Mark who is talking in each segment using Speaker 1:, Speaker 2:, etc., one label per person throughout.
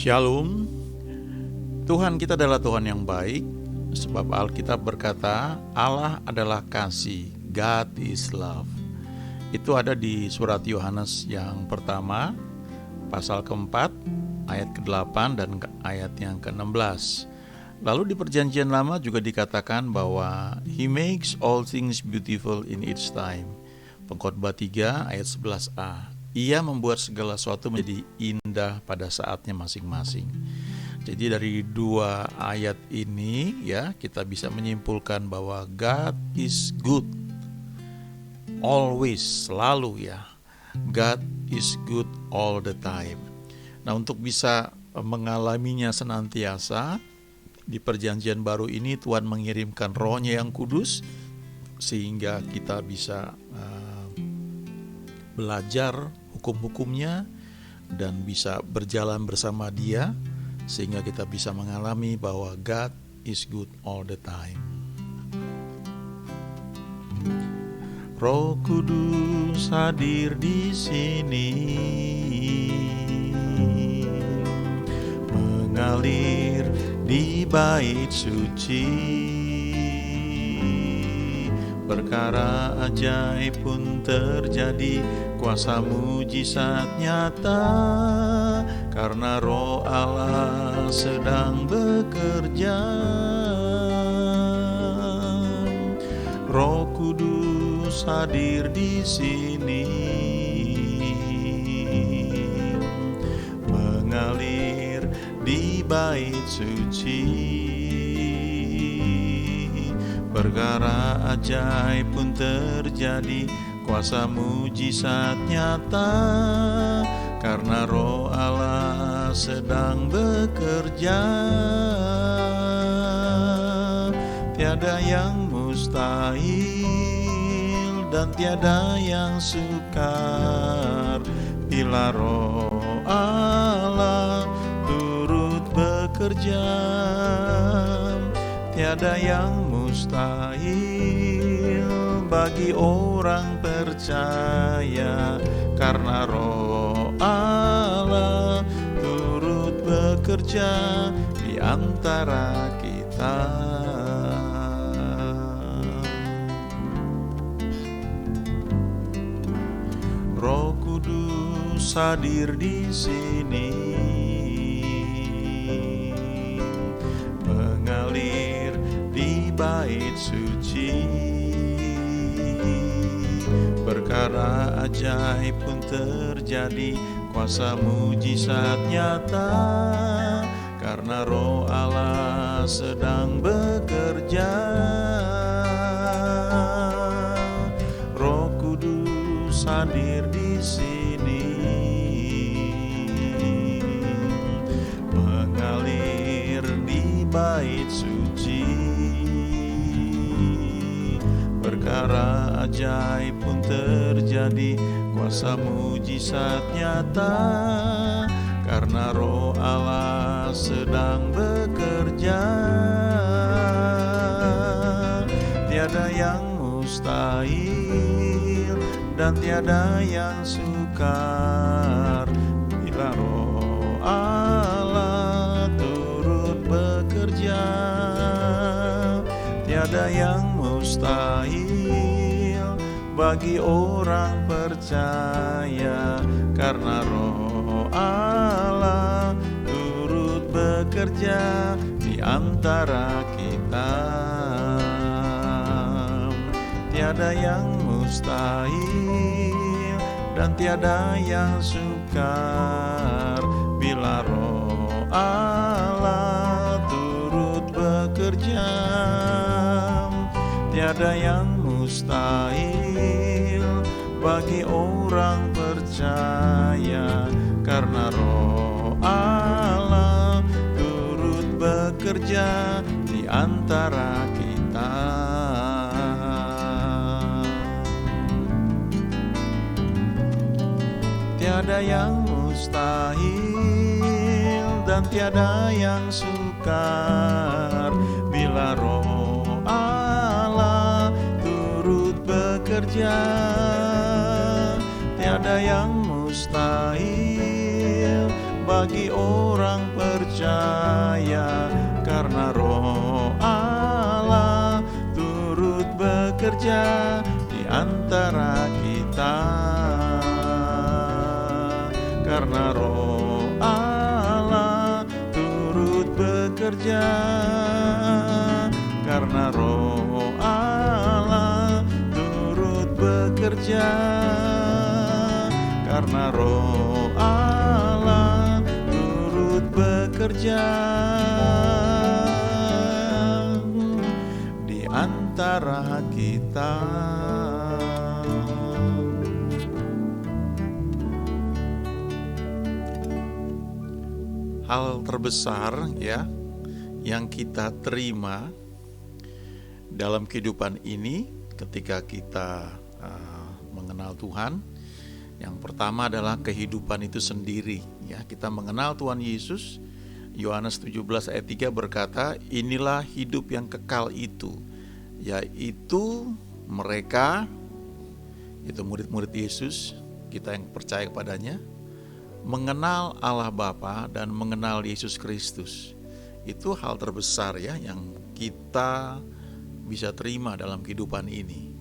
Speaker 1: Shalom. Tuhan kita adalah Tuhan yang baik, sebab Alkitab berkata Allah adalah kasih, God is love. Itu ada di surat Yohanes yang pertama, pasal keempat, ayat ke-8 dan ayat yang ke-16. Lalu di perjanjian lama juga dikatakan bahwa He makes all things beautiful in its time. Pengkhotbah 3 ayat 11a. Ia membuat segala sesuatu menjadi indah pada saatnya masing-masing. Jadi dari dua ayat ini ya kita bisa menyimpulkan bahwa God is good. Always, selalu ya. God is good all the time. Nah, untuk bisa mengalaminya senantiasa, di perjanjian baru ini Tuhan mengirimkan Roh-Nya yang kudus sehingga kita bisa belajar hukum-hukumnya dan bisa berjalan bersama Dia sehingga kita bisa mengalami bahwa God is good all the time. Roh Kudus hadir di sini, mengalir di bait suci. Perkara ajaib pun terjadi, kuasa mujizat nyata, karena Roh Allah sedang bekerja. Roh Kudus hadir di sini, mengalir di bait suci. Perkara ajaib pun terjadi, kuasa mujizat nyata, karena Roh Allah sedang bekerja. Tiada yang mustahil dan tiada yang sukar bila Roh Allah turut bekerja. Tiada yang mustahil bagi orang percaya, karena Roh Allah turut bekerja di antara kita. Roh Kudus hadir di sini, mengalir di bait suci. Perkara ajaib pun terjadi, kuasa mujizat nyata, karena Roh Allah sedang bekerja. Roh Kudus hadir di sini, mengalir di bait suci. Perkara ajaib pun terjadi, kuasa mujizat nyata, karena Roh Allah sedang bekerja. Tiada yang mustahil dan tiada yang sukar bila Roh Allah turut bekerja. Tiada yang mustahil bagi orang percaya, karena Roh Allah turut bekerja di antara kita. Tiada yang mustahil dan tiada yang sukar bila Roh Allah turut bekerja. Tiada yang mustahil bagi orang percaya, karena Roh Allah turut bekerja di antara kita. Tiada yang mustahil dan tiada yang sukar bila Roh Allah turut bekerja. Tiada yang mustahil bagi orang percaya, karena Roh Allah turut bekerja di antara kita. Karena Roh Allah turut bekerja, karena Roh Allah turut bekerja, karena Roh Allah turut bekerja di antara kita. Hal terbesar ya yang kita terima dalam kehidupan ini ketika kita mengenal Tuhan, yang pertama adalah kehidupan itu sendiri ya. Kita mengenal Tuhan Yesus. Yohanes 17 ayat 3 berkata, inilah hidup yang kekal itu, yaitu mereka, itu murid-murid Yesus, kita yang percaya kepadanya, mengenal Allah Bapa dan mengenal Yesus Kristus. Itu hal terbesar ya yang kita bisa terima dalam kehidupan ini.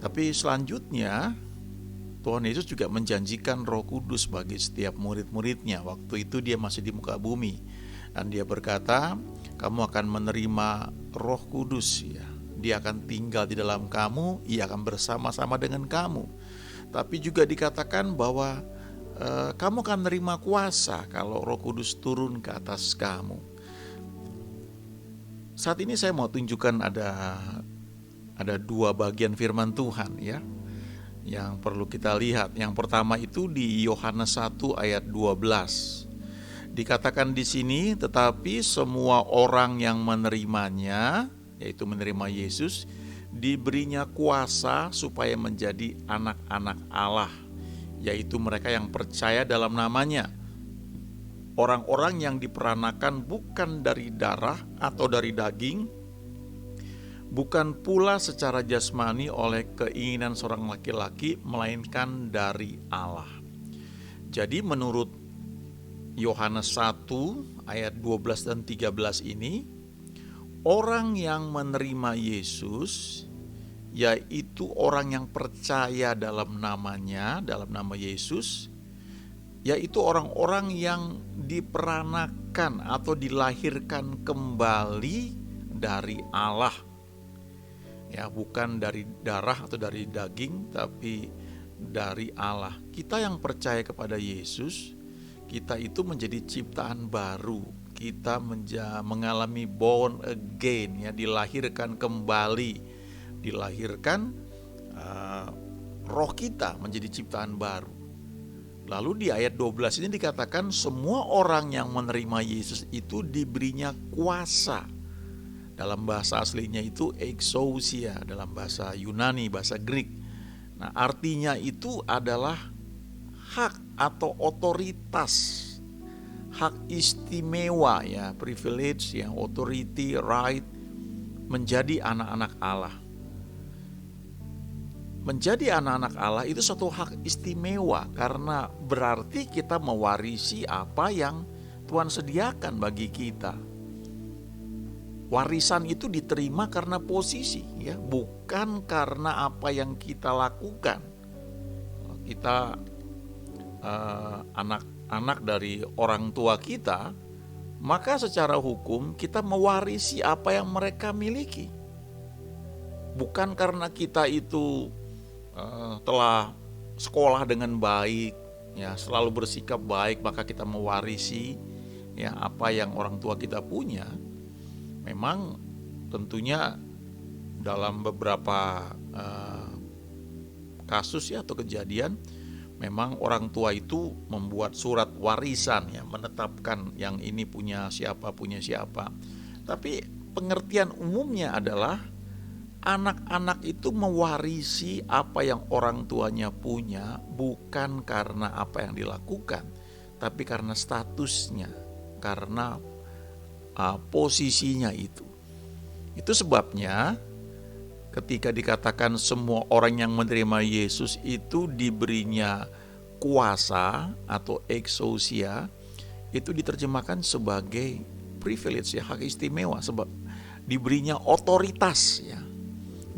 Speaker 1: Tapi selanjutnya Tuhan Yesus juga menjanjikan Roh Kudus bagi setiap murid-muridnya. Waktu itu dia masih di muka bumi, dan dia berkata, kamu akan menerima Roh Kudus ya. Dia akan tinggal di dalam kamu, ia akan bersama-sama dengan kamu. Tapi juga dikatakan bahwa kamu akan menerima kuasa kalau Roh Kudus turun ke atas kamu. Saat ini saya mau tunjukkan ada dua bagian firman Tuhan ya, yang perlu kita lihat. Yang pertama itu di Yohanes 1 ayat 12. Dikatakan di sini, tetapi semua orang yang menerimanya, yaitu menerima Yesus, diberinya kuasa supaya menjadi anak-anak Allah, yaitu mereka yang percaya dalam namanya. Orang-orang yang diperanakan bukan dari darah atau dari daging, bukan pula secara jasmani oleh keinginan seorang laki-laki, melainkan dari Allah. Jadi menurut Yohanes 1 ayat 12 dan 13 ini, orang yang menerima Yesus, yaitu orang yang percaya dalam namanya, dalam nama Yesus, yaitu orang-orang yang diperanakan atau dilahirkan kembali dari Allah. Ya, bukan dari darah atau dari daging, tapi dari Allah. Kita yang percaya kepada Yesus, kita itu menjadi ciptaan baru. Kita mengalami born again, ya, dilahirkan kembali, dilahirkan roh kita menjadi ciptaan baru. Lalu di ayat 12 ini dikatakan semua orang yang menerima Yesus itu diberinya kuasa. Dalam bahasa aslinya itu exousia, dalam bahasa Yunani, bahasa Greek. Nah, artinya itu adalah hak atau otoritas, hak istimewa ya, privilege ya, authority, right, menjadi anak-anak Allah. Menjadi anak-anak Allah itu suatu hak istimewa, karena berarti kita mewarisi apa yang Tuhan sediakan bagi kita. Warisan itu diterima karena posisi ya, bukan karena apa yang kita lakukan. Kita anak-anak dari orang tua kita, maka secara hukum kita mewarisi apa yang mereka miliki. Bukan karena kita itu telah sekolah dengan baik, ya, selalu bersikap baik, maka kita mewarisi ya apa yang orang tua kita punya. Memang tentunya dalam beberapa kasus ya atau kejadian, memang orang tua itu membuat surat warisan ya, menetapkan yang ini punya siapa. Tapi pengertian umumnya adalah anak-anak itu mewarisi apa yang orang tuanya punya, bukan karena apa yang dilakukan, tapi karena statusnya, karena posisinya itu. Itu sebabnya ketika dikatakan semua orang yang menerima Yesus itu diberinya kuasa atau exousia itu diterjemahkan sebagai privilege ya, hak istimewa, sebab diberinya otoritas ya,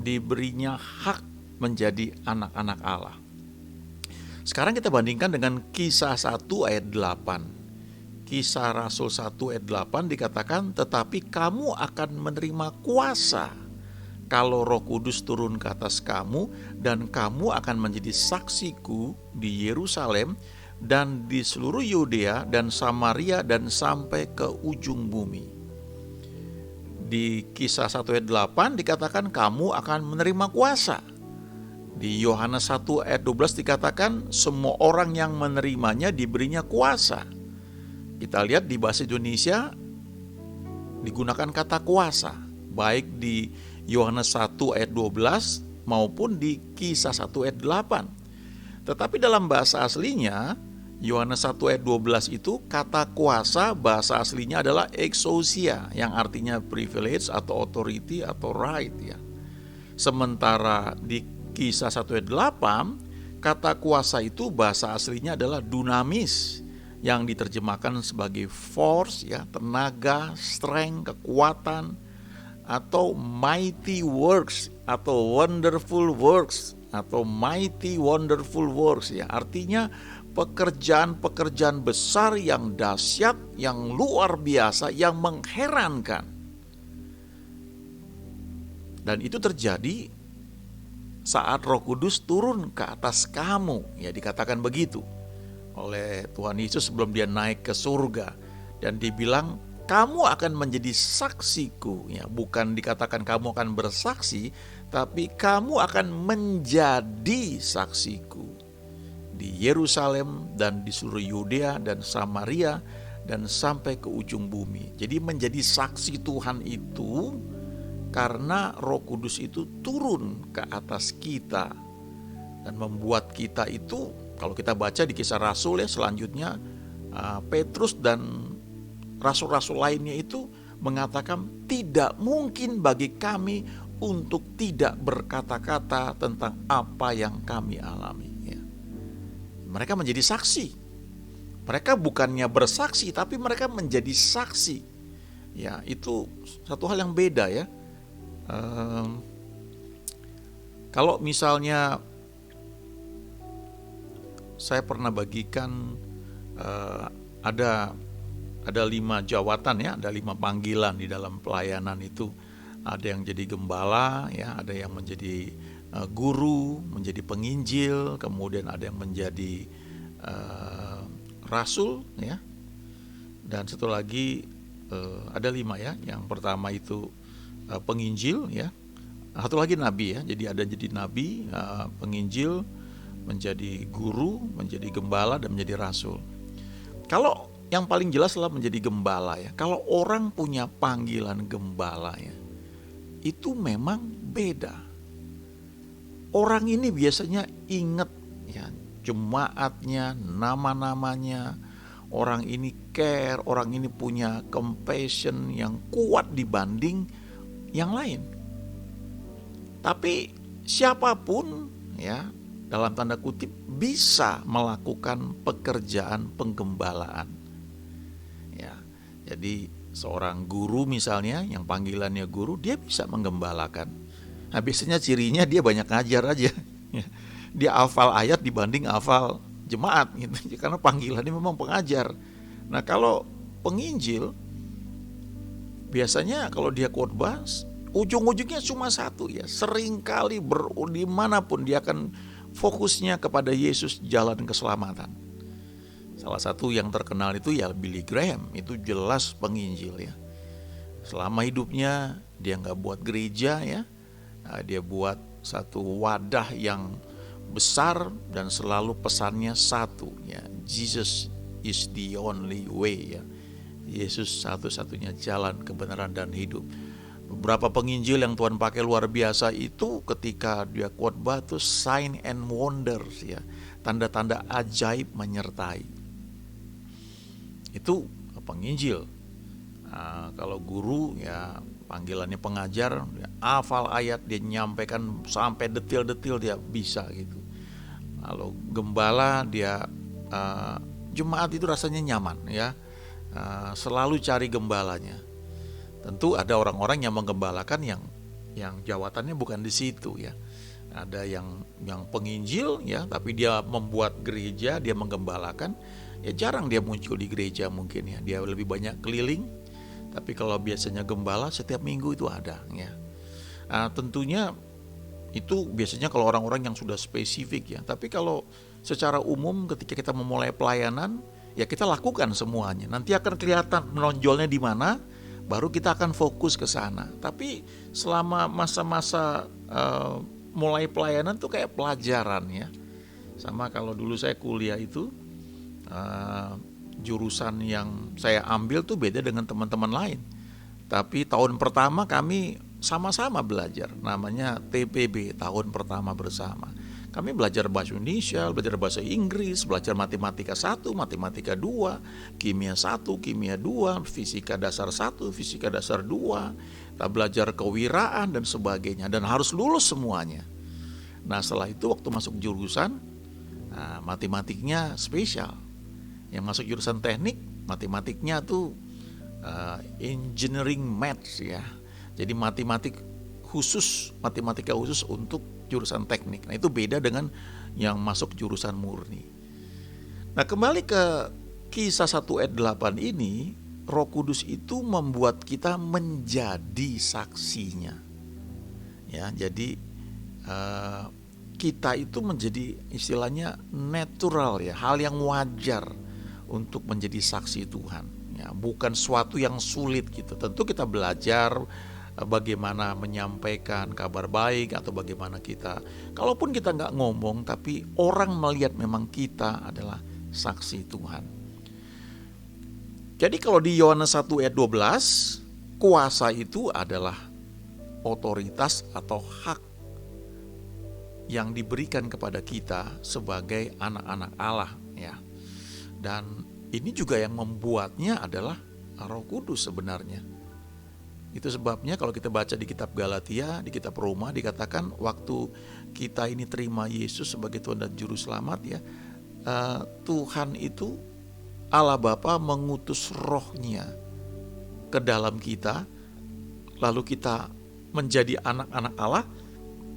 Speaker 1: diberinya hak menjadi anak-anak Allah. Sekarang kita bandingkan dengan Kisah 1 ayat 8. Kisah Rasul 1 ayat 8 dikatakan, tetapi kamu akan menerima kuasa kalau Roh Kudus turun ke atas kamu, dan kamu akan menjadi saksiku di Yerusalem dan di seluruh Yudea dan Samaria dan sampai ke ujung bumi. Di Kisah 1 ayat 8 dikatakan kamu akan menerima kuasa. Di Yohanes 1 ayat 12 dikatakan semua orang yang menerimanya diberinya kuasa. Kita lihat di bahasa Indonesia digunakan kata kuasa, baik di Yohanes 1 ayat 12 maupun di Kisah 1 ayat 8. Tetapi dalam bahasa aslinya, Yohanes 1 ayat 12 itu kata kuasa bahasa aslinya adalah exousia, yang artinya privilege atau authority atau right ya. Sementara di Kisah 1 ayat 8, kata kuasa itu bahasa aslinya adalah dunamis, yang diterjemahkan sebagai force ya, tenaga, strength, kekuatan, atau mighty works atau wonderful works atau mighty wonderful works ya, artinya pekerjaan-pekerjaan besar yang dahsyat, yang luar biasa, yang mengherankan. Dan itu terjadi saat Roh Kudus turun ke atas kamu ya, dikatakan begitu oleh Tuhan Yesus sebelum dia naik ke surga, dan dibilang kamu akan menjadi saksiku ya, bukan dikatakan kamu akan bersaksi, tapi kamu akan menjadi saksiku di Yerusalem dan di seluruh Yudea dan Samaria dan sampai ke ujung bumi. Jadi menjadi saksi Tuhan itu karena Roh Kudus itu turun ke atas kita dan membuat kita itu, kalau kita baca di Kisah Rasul ya selanjutnya, Petrus dan rasul-rasul lainnya itu mengatakan tidak mungkin bagi kami untuk tidak berkata-kata tentang apa yang kami alami ya. Mereka menjadi saksi. Mereka bukannya bersaksi, tapi mereka menjadi saksi ya. Itu satu hal yang beda ya. Kalau misalnya saya pernah bagikan ada 5 jawatan ya, ada 5 panggilan di dalam pelayanan itu. Ada yang jadi gembala ya, ada yang menjadi guru, menjadi penginjil, kemudian ada yang menjadi rasul ya. Dan satu lagi ada 5 ya. Yang pertama itu penginjil ya. Satu lagi nabi ya. Jadi ada jadi nabi, penginjil, menjadi guru, menjadi gembala, dan menjadi rasul. Kalau yang paling jelas adalah menjadi gembala ya. Kalau orang punya panggilan gembala ya, itu memang beda. Orang ini biasanya ingat ya jemaatnya, nama-namanya. Orang ini care, orang ini punya compassion yang kuat dibanding yang lain. Tapi siapapun ya, dalam tanda kutip, bisa melakukan pekerjaan penggembalaan. Ya, jadi seorang guru misalnya yang panggilannya guru, dia bisa menggembalakan. Nah, biasanya cirinya dia banyak ngajar aja. Dia hafal ayat dibanding hafal jemaat gitu. Karena panggilannya memang pengajar. Nah, kalau penginjil biasanya kalau dia khotbah ujung-ujungnya cuma satu ya. Seringkali dimanapun dia akan fokusnya kepada Yesus, jalan keselamatan. Salah satu yang terkenal itu ya Billy Graham, itu jelas penginjil ya. Selama hidupnya dia nggak buat gereja ya, dia buat satu wadah yang besar dan selalu pesannya satu ya, Jesus is the only way ya. Yesus satu-satunya jalan, kebenaran, dan hidup. Beberapa penginjil yang Tuhan pakai luar biasa itu ketika dia khotbah itu sign and wonders ya, tanda-tanda ajaib menyertai. Itu penginjil. Nah, kalau guru ya panggilannya pengajar, dia hafal ayat, dia nyampaikan sampai detail-detail dia bisa gitu. Lalu gembala dia jemaat itu rasanya nyaman ya, selalu cari gembalanya. Tentu ada orang-orang yang menggembalakan yang jabatannya bukan di situ ya. Ada yang penginjil ya, tapi dia membuat gereja, dia menggembalakan. Ya jarang dia muncul di gereja mungkin ya. Dia lebih banyak keliling. Tapi kalau biasanya gembala setiap minggu itu ada ya. Tentunya itu biasanya kalau orang-orang yang sudah spesifik ya. Tapi kalau secara umum ketika kita memulai pelayanan, ya kita lakukan semuanya. Nanti akan kelihatan menonjolnya di mana, baru kita akan fokus ke sana. Tapi selama masa-masa mulai pelayanan tuh kayak pelajaran ya. Sama kalau dulu saya kuliah itu, jurusan yang saya ambil tuh beda dengan teman-teman lain. Tapi tahun pertama kami sama-sama belajar, namanya TPB, tahun pertama bersama. Kami belajar bahasa Indonesia, belajar bahasa Inggris, belajar matematika 1, matematika 2, kimia 1, kimia 2, fisika dasar 1, fisika dasar 2. Kita belajar kewiraan dan sebagainya, dan harus lulus semuanya. Nah setelah itu waktu masuk jurusan, matematiknya spesial. Yang masuk jurusan teknik, matematiknya tuh engineering maths ya. Jadi matematika khusus untuk jurusan teknik. Nah itu beda dengan yang masuk jurusan murni. Nah kembali ke Kisah 1 ayat 8 ini, Roh Kudus itu membuat kita menjadi saksinya. Ya, jadi kita itu menjadi istilahnya natural ya, hal yang wajar untuk menjadi saksi Tuhan. Ya, bukan suatu yang sulit gitu. Tentu kita belajar bagaimana menyampaikan kabar baik atau bagaimana kita. Kalaupun kita nggak ngomong, tapi orang melihat memang kita adalah saksi Tuhan. Jadi kalau di Yohanes 1 ayat 12, kuasa itu adalah otoritas atau hak yang diberikan kepada kita sebagai anak-anak Allah ya. Dan ini juga yang membuatnya adalah Roh Kudus sebenarnya. Itu sebabnya kalau kita baca di kitab Galatia, di kitab Roma dikatakan waktu kita ini terima Yesus sebagai Tuhan dan Juru Selamat ya, Tuhan itu Allah Bapa mengutus rohnya ke dalam kita, lalu kita menjadi anak-anak Allah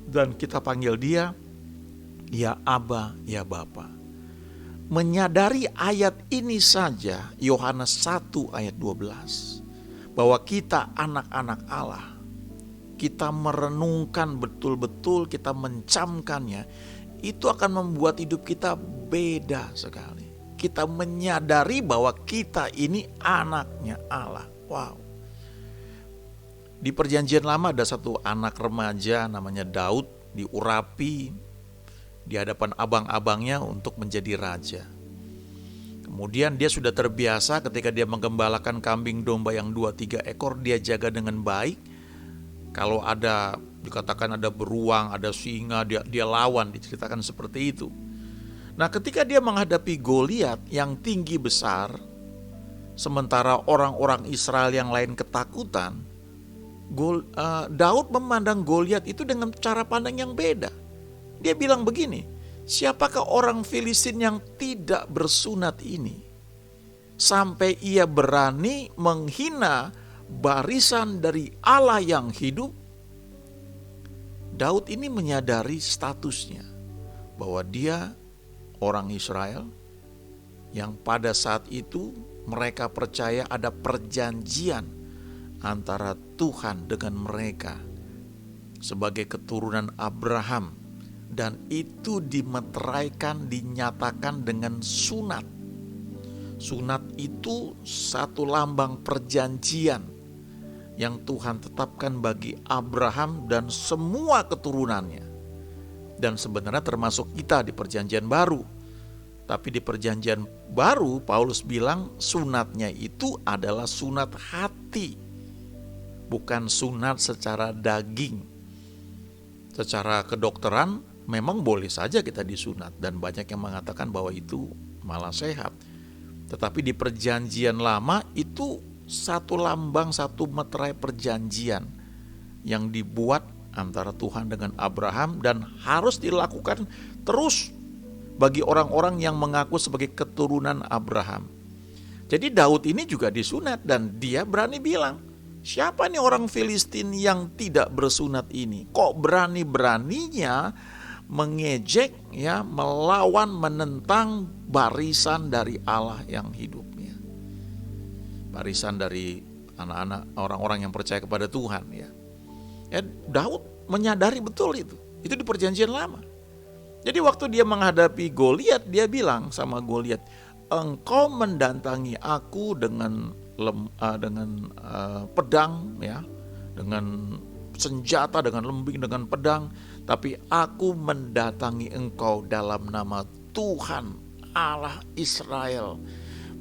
Speaker 1: dan kita panggil dia ya Aba, ya Bapa. Menyadari ayat ini saja, Yohanes 1 ayat 12, bahwa kita anak-anak Allah, kita merenungkan betul-betul, kita mencamkannya, itu akan membuat hidup kita beda sekali. Kita menyadari bahwa kita ini anaknya Allah. Wow. Di Perjanjian Lama ada satu anak remaja namanya Daud, diurapi di hadapan abang-abangnya untuk menjadi raja. Kemudian dia sudah terbiasa ketika dia menggembalakan kambing domba yang 2-3 ekor, dia jaga dengan baik. Kalau ada, dikatakan ada beruang, ada singa, dia lawan, diceritakan seperti itu. Nah ketika dia menghadapi Goliat yang tinggi besar, sementara orang-orang Israel yang lain ketakutan, Daud memandang Goliat itu dengan cara pandang yang beda. Dia bilang begini, siapakah orang Filistin yang tidak bersunat ini, sampai ia berani menghina barisan dari Allah yang hidup? Daud ini menyadari statusnya, bahwa dia orang Israel yang pada saat itu mereka percaya ada perjanjian antara Tuhan dengan mereka sebagai keturunan Abraham, dan itu dimeteraikan, dinyatakan dengan sunat. Sunat itu satu lambang perjanjian yang Tuhan tetapkan bagi Abraham dan semua keturunannya. Dan sebenarnya termasuk kita di perjanjian baru. Tapi di perjanjian baru Paulus bilang sunatnya itu adalah sunat hati, bukan sunat secara daging. Secara kedokteran memang boleh saja kita disunat, dan banyak yang mengatakan bahwa itu malah sehat. Tetapi di perjanjian lama itu satu lambang, satu meterai perjanjian yang dibuat antara Tuhan dengan Abraham dan harus dilakukan terus bagi orang-orang yang mengaku sebagai keturunan Abraham. Jadi Daud ini juga disunat dan dia berani bilang, siapa nih orang Filistin yang tidak bersunat ini? Kok berani-beraninya mengejek, ya, melawan, menentang barisan dari Allah yang hidupnya. Barisan dari anak-anak orang-orang yang percaya kepada Tuhan, ya. Daud menyadari betul itu. Itu di perjanjian lama. Jadi waktu dia menghadapi Goliat, dia bilang sama Goliat, engkau mendatangi aku dengan pedang, ya, dengan senjata, dengan lembing, dengan pedang, tapi aku mendatangi engkau dalam nama Tuhan Allah Israel,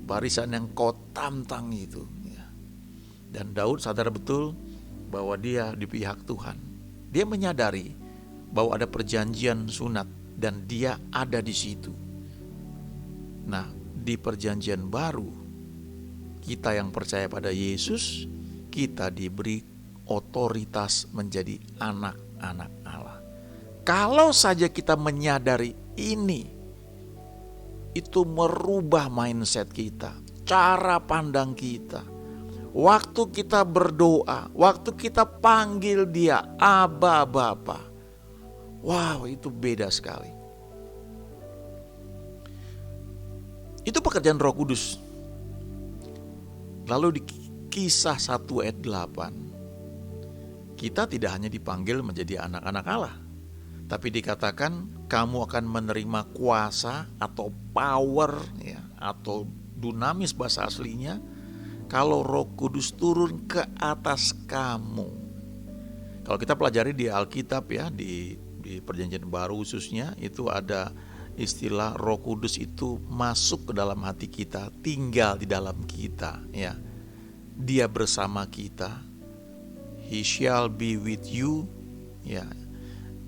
Speaker 1: barisan yang kau tantang itu, ya. Dan Daud sadar betul bahwa dia di pihak Tuhan. Dia menyadari bahwa ada perjanjian sunat dan dia ada di situ. Nah, di perjanjian baru, kita yang percaya pada Yesus, kita diberi otoritas menjadi anak-anak Allah. Kalau saja kita menyadari ini, itu merubah mindset kita, cara pandang kita. Waktu kita berdoa, waktu kita panggil dia Aba Bapa, wow, itu beda sekali. Itu pekerjaan Roh Kudus. Lalu di Kisah 1 ayat 8, kita tidak hanya dipanggil menjadi anak-anak Allah, tapi dikatakan kamu akan menerima kuasa atau power, ya, atau dunamis bahasa aslinya, kalau Roh Kudus turun ke atas kamu. Kalau kita pelajari di Alkitab, ya, di Perjanjian Baru khususnya, itu ada istilah Roh Kudus itu masuk ke dalam hati kita, tinggal di dalam kita, ya. Dia bersama kita. He shall be with you, ya.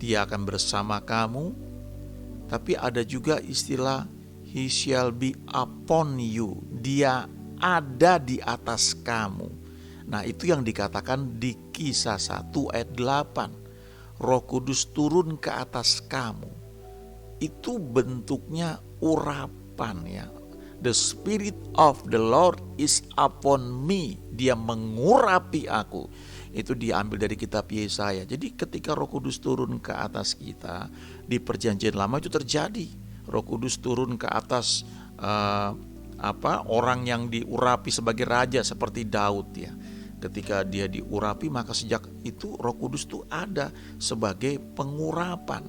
Speaker 1: Dia akan bersama kamu. Tapi ada juga istilah He shall be upon you. Dia ada di atas kamu. Nah, itu yang dikatakan di Kisah 1 ayat 8. Roh Kudus turun ke atas kamu. Itu bentuknya urapan, ya. The Spirit of the Lord is upon me. Dia mengurapi aku. Itu diambil dari kitab Yesaya. Jadi ketika Roh Kudus turun ke atas kita, di perjanjian lama itu terjadi. Roh Kudus turun ke atas orang yang diurapi sebagai raja seperti Daud, ya. Ketika dia diurapi, maka sejak itu Roh Kudus itu ada sebagai pengurapan,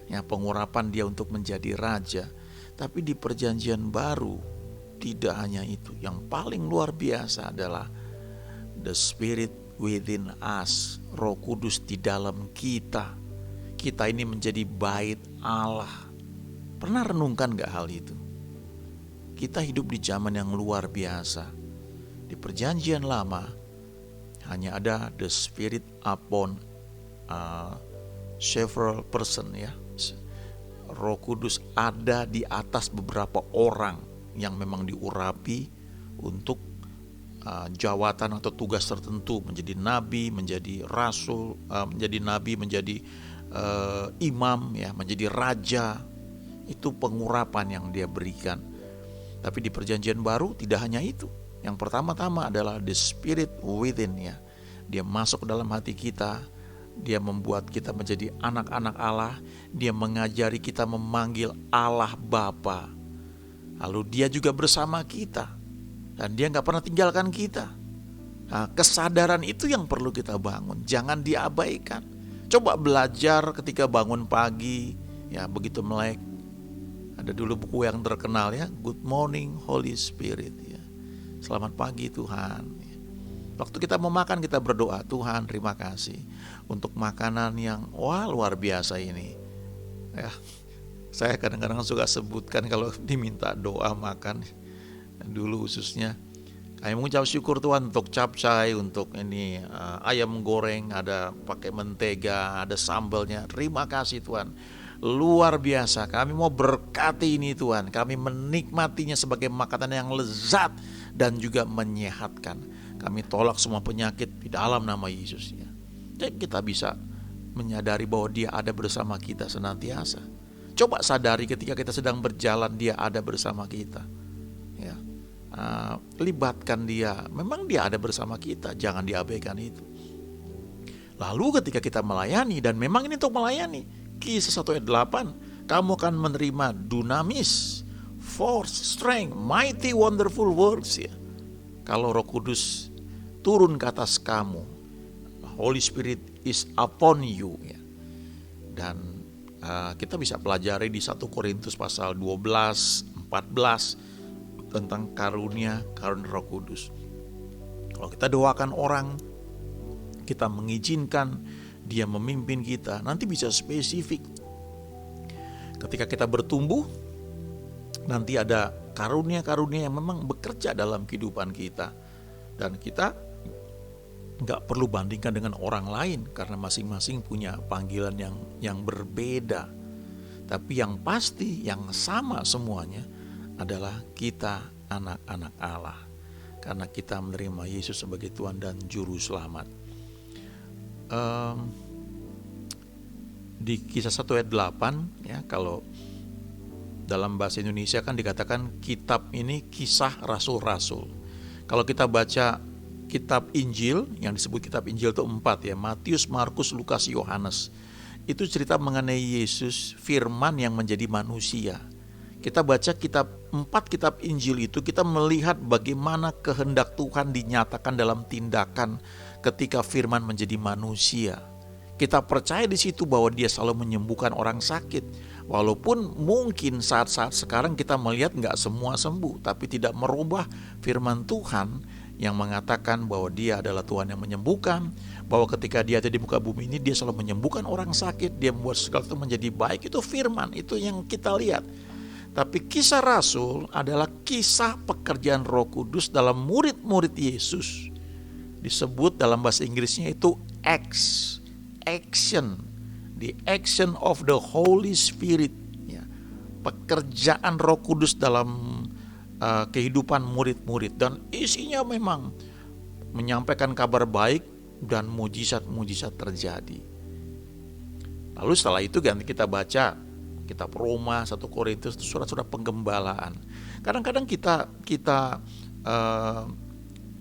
Speaker 1: ya, pengurapan dia untuk menjadi raja. Tapi di perjanjian baru tidak hanya itu. Yang paling luar biasa adalah the Spirit within us, Roh Kudus di dalam kita. Kita ini menjadi bait Allah. Pernah renungkan gak hal itu? Kita hidup di zaman yang luar biasa. Di perjanjian lama hanya ada the Spirit upon several person, ya. Roh Kudus ada di atas beberapa orang yang memang diurapi untuk jawatan atau tugas tertentu, menjadi nabi, menjadi rasul, menjadi nabi, menjadi imam, ya, menjadi raja. Itu pengurapan yang dia berikan. Tapi di perjanjian baru tidak hanya itu. Yang pertama-tama adalah the Spirit within, ya. Dia masuk ke dalam hati kita. Dia membuat kita menjadi anak-anak Allah. Dia mengajari kita memanggil Allah Bapa. Lalu dia juga bersama kita. Dan dia gak pernah tinggalkan kita. Nah, kesadaran itu yang perlu kita bangun. Jangan diabaikan. Coba belajar ketika bangun pagi, ya, begitu melek. Ada dulu buku yang terkenal, ya, Good Morning Holy Spirit, ya. Selamat pagi Tuhan. Waktu kita mau makan, kita berdoa, Tuhan terima kasih untuk makanan yang luar biasa ini, ya. Saya kadang-kadang suka sebutkan kalau diminta doa makan, dulu khususnya kami mengucap syukur Tuhan untuk capcay, untuk ini ayam goreng, ada pakai mentega, ada sambalnya. Terima kasih Tuhan, luar biasa. Kami mau berkati ini Tuhan, kami menikmatinya sebagai makanan yang lezat dan juga menyehatkan. Kami tolak semua penyakit di dalam nama Yesus, ya. Jadi kita bisa menyadari bahwa dia ada bersama kita senantiasa. Coba sadari ketika kita sedang berjalan, Dia ada bersama kita. Ya, libatkan Dia. Memang Dia ada bersama kita, jangan diabaikan itu. Lalu ketika kita melayani, dan memang ini untuk melayani, Kisah 1 ayat 8, kamu akan menerima dunamis, force, strength, mighty wonderful works ya. Kalau Roh Kudus turun ke atas kamu, Holy Spirit is upon you ya. Dan kita bisa pelajari di 1 Korintus pasal 12, 14 tentang karunia Roh Kudus. Kalau kita doakan orang, kita mengizinkan Dia memimpin kita, nanti bisa spesifik. Ketika kita bertumbuh, nanti ada karunia-karunia yang memang bekerja dalam kehidupan kita. Dan kita gak perlu bandingkan dengan orang lain, karena masing-masing punya panggilan yang berbeda. Tapi yang pasti, yang sama semuanya adalah kita anak-anak Allah, karena kita menerima Yesus sebagai Tuhan dan Juru Selamat. Di Kisah 1 ayat 8 ya, kalau dalam bahasa Indonesia kan dikatakan kitab ini kisah rasul-rasul. Kalau kita baca kitab Injil, yang disebut kitab Injil itu 4 ya, Matius, Markus, Lukas, Yohanes. Itu cerita mengenai Yesus, firman yang menjadi manusia. Kita baca 4 kitab Injil itu, kita melihat bagaimana kehendak Tuhan dinyatakan dalam tindakan ketika firman menjadi manusia. Kita percaya di situ bahwa Dia selalu menyembuhkan orang sakit. Walaupun mungkin saat-saat sekarang kita melihat gak semua sembuh, tapi tidak merubah firman Tuhan yang mengatakan bahwa Dia adalah Tuhan yang menyembuhkan, bahwa ketika Dia ada di muka bumi ini, Dia selalu menyembuhkan orang sakit, Dia membuat segala itu menjadi baik. Itu firman, itu yang kita lihat. Tapi kisah Rasul adalah kisah pekerjaan Roh Kudus dalam murid-murid Yesus. Disebut dalam bahasa Inggrisnya itu action, the action of the Holy Spirit ya. Pekerjaan Roh Kudus dalam kehidupan murid-murid, dan isinya memang menyampaikan kabar baik dan mujizat-mujizat terjadi. Lalu setelah itu kita baca kitab Roma, 1 Korintus, surat-surat penggembalaan. Kadang-kadang kita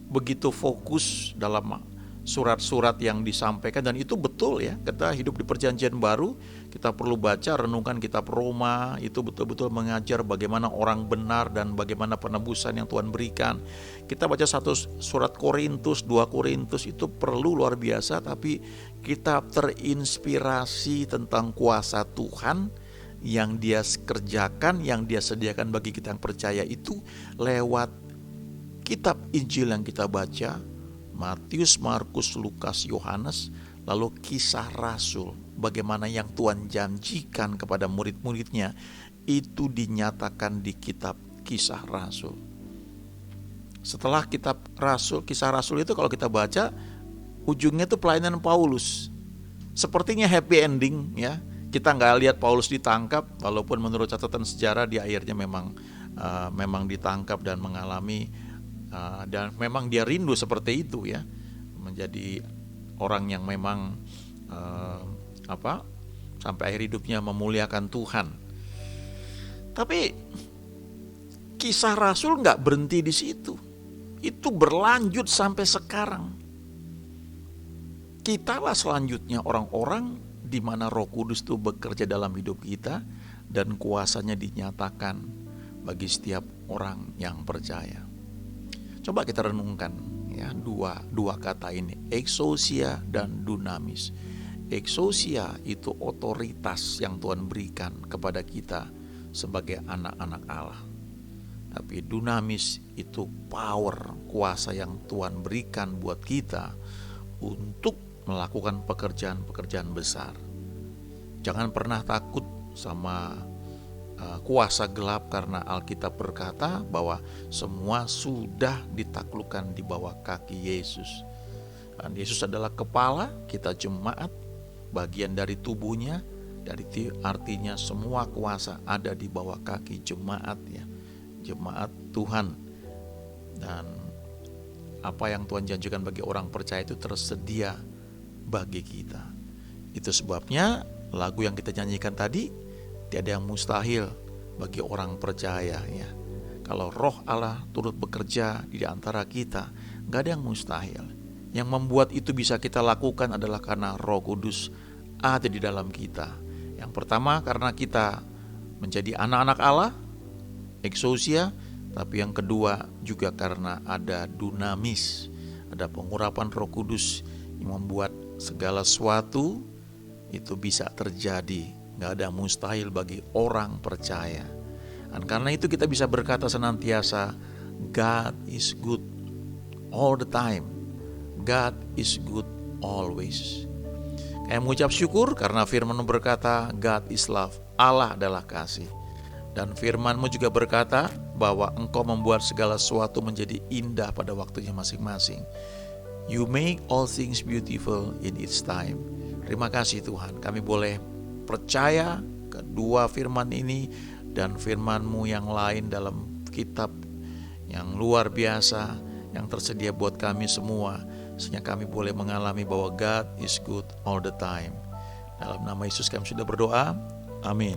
Speaker 1: begitu fokus dalam surat-surat yang disampaikan, dan itu betul ya. Kita hidup di perjanjian baru, kita perlu baca, renungkan kitab Roma, itu betul-betul mengajar bagaimana orang benar dan bagaimana penebusan yang Tuhan berikan. Kita baca 1 surat Korintus, 2 Korintus, itu perlu luar biasa. Tapi kita terinspirasi tentang kuasa Tuhan yang Dia kerjakan, yang Dia sediakan bagi kita yang percaya itu lewat kitab Injil yang kita baca, Matius, Markus, Lukas, Yohanes, lalu kisah Rasul, bagaimana yang Tuhan janjikan kepada murid-muridnya itu dinyatakan di kitab Kisah Rasul. Setelah kitab Rasul, Kisah Rasul itu kalau kita baca, ujungnya itu pelayanan Paulus. Sepertinya happy ending ya. Kita nggak lihat Paulus ditangkap, walaupun menurut catatan sejarah di akhirnya memang ditangkap dan mengalami dan memang dia rindu seperti itu ya, menjadi orang yang memang sampai akhir hidupnya memuliakan Tuhan. Tapi kisah Rasul nggak berhenti di situ, itu berlanjut sampai sekarang. Kitalah selanjutnya orang-orang di mana Roh Kudus itu bekerja dalam hidup kita dan kuasanya dinyatakan bagi setiap orang yang percaya. Coba kita renungkan ya dua kata ini, exousia dan dunamis. Exousia itu otoritas yang Tuhan berikan kepada kita sebagai anak-anak Allah. Tapi dunamis itu power, kuasa yang Tuhan berikan buat kita untuk melakukan pekerjaan-pekerjaan besar. Jangan pernah takut sama kuasa gelap, karena Alkitab berkata bahwa semua sudah ditaklukkan di bawah kaki Yesus. Dan Yesus adalah kepala, kita jemaat, bagian dari tubuhnya. Dari artinya semua kuasa ada di bawah kaki jemaat ya, jemaat Tuhan. Dan apa yang Tuhan janjikan bagi orang percaya itu tersedia bagi kita. Itu sebabnya lagu yang kita nyanyikan tadi, tiada yang mustahil bagi orang percaya ya. Kalau roh Allah turut bekerja di antara kita, gak ada yang mustahil. Yang membuat itu bisa kita lakukan adalah karena Roh Kudus ada di dalam kita. Yang pertama karena kita menjadi anak-anak Allah, exousia. Tapi yang kedua juga karena ada dunamis, ada pengurapan Roh Kudus yang membuat segala sesuatu itu bisa terjadi. Gak ada mustahil bagi orang percaya. Dan karena itu kita bisa berkata senantiasa, God is good all the time. God is good always. Kayak mengucap syukur karena firman-Mu berkata, God is love, Allah adalah kasih. Dan firman-Mu juga berkata bahwa Engkau membuat segala sesuatu menjadi indah pada waktunya masing-masing. You make all things beautiful in its time. Terima kasih Tuhan, kami boleh percaya kedua firman ini dan firman-Mu yang lain dalam kitab yang luar biasa yang tersedia buat kami semua, sehingga kami boleh mengalami bahwa God is good all the time. Dalam nama Yesus kami sudah berdoa, amin.